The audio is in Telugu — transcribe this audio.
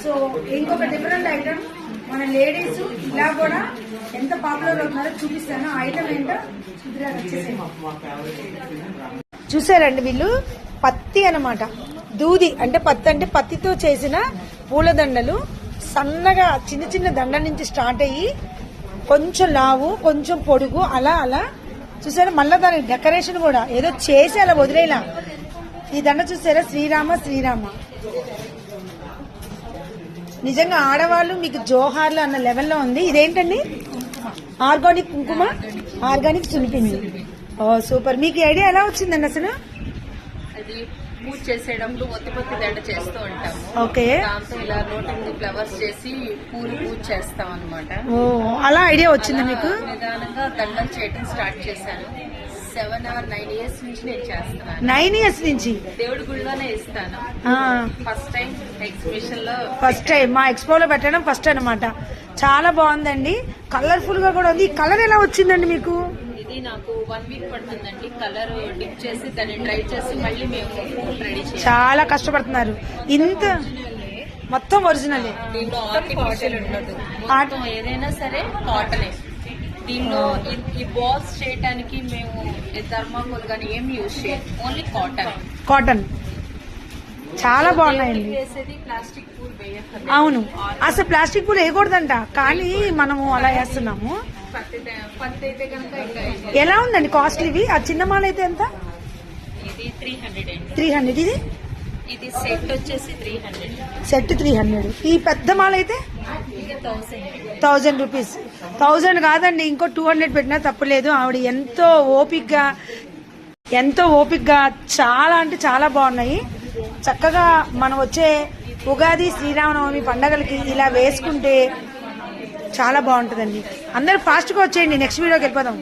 సో ఇంకొక డిఫరెంట్ ఐటమ్ మన లేడీస్ ఇలా కూడా ఎంత పాపులర్ అవుతున్నారో చూపిస్తాను. ఐటమ్ ఏంటో చూసారండి. వీళ్ళు పత్తి అన్నమాట, దూది అంటే పత్తి అంటే పత్తితో చేసిన పూలదండలు సన్నగా చిన్న చిన్న దండ నుంచి స్టార్ట్ అయ్యి కొంచెం లావు కొంచెం పొడుగు అలా అలా చూసారా. మళ్ళీ దాని డెకరేషన్ కూడా ఏదో చేసి అలా వదిలేలా. ఈ దండ చూసారా, శ్రీరామ శ్రీరామ. నిజంగా ఆడవాళ్ళు మీకు జోహార్లు అన్న లెవెల్లో ఉంది. ఇదేంటండి? ఆర్గానిక్ కుంకుమ, ఆర్గానిక్ సునిపింది. ఓ సూపర్. మీకు ఐడియా ఎలా వచ్చిందండి అసలు? అది పూజ చేసేటప్పుడు ఒత్తి దండ చేస్తూ ఉంటాము. ఓకే. దాంతో ఇలా లోటస్ ఫ్లవర్స్ చేసి పూలు పూజ చేస్తాం అనమాట. ఓ అలా ఐడియా వచ్చింది మీకు? నిదానంగా దండలు చేయడం స్టార్ట్ చేశాను. 7 or 9 years నుంచి నేను చేస్తున్నాను. 9 years నుంచి దేవుడి గుడిలోనే ఇస్తాను. ఫస్ట్ టైం ఎగ్జిబిషన్ లో, ఫస్ట్ టైం మా ఎక్స్పోలో పెట్టడం ఫస్ట్ అనమాట. చాలా బాగుందండి, కలర్ఫుల్ గా కూడా ఉంది. ఈ కలర్ ఎలా వచ్చిందండి మీకు? ఇది నాకు 1 week పడుతుందండి. కలర్ డిప్ చేసి దాన్ని డ్రై చేసి మళ్ళీ మేము రెడీ చేయాలి. చాలా కష్టపడుతున్నారు. ఇంత మొత్తం ఒరిజినల్. దీంట్లో ఆర్టిఫిషియల్ ఉండదు. మొత్తం ఏదైనా సరే కాటనే. దీనిలో ఈ బాల్స్ చేయడానికి మేము థర్మాకోల్ గానీ ఏమి యూజ్ చేయం, ఓన్లీ కాటన్. చాలా బాగున్నాయండి. ప్లాస్టిక్ పూల్ వేయక్కర్లేదు. అవును, అసలు ప్లాస్టిక్ పూలు వేయకూడదంట, కానీ మనము అలా వేస్తున్నాము. పత్తి అయితే కనుక ఎలా ఉందండి కాస్ట్లీ ఇవి? ఆ చిన్న మాల అయితే ఎంత? ఇది 300. 300. ఇది సెట్ వచ్చేసి 300. సెట్ 300. ఈ పెద్ద మాల అయితే 1000 రూపీస్. 1000 కాదండి, ఇంకో 200 పెట్టినా తప్పులేదు. ఆవిడ ఎంతో ఓపిక్గా చాలా అంటే చాలా బాగున్నాయి. చక్కగా మనం వచ్చే ఉగాది శ్రీరామనవమి పండగలకి ఇలా వేసుకుంటే చాలా బాగుంటుందండి. అందరూ ఫాస్ట్గా వచ్చేయండి, నెక్స్ట్ వీడియోకి వెళ్ళిపోదాం.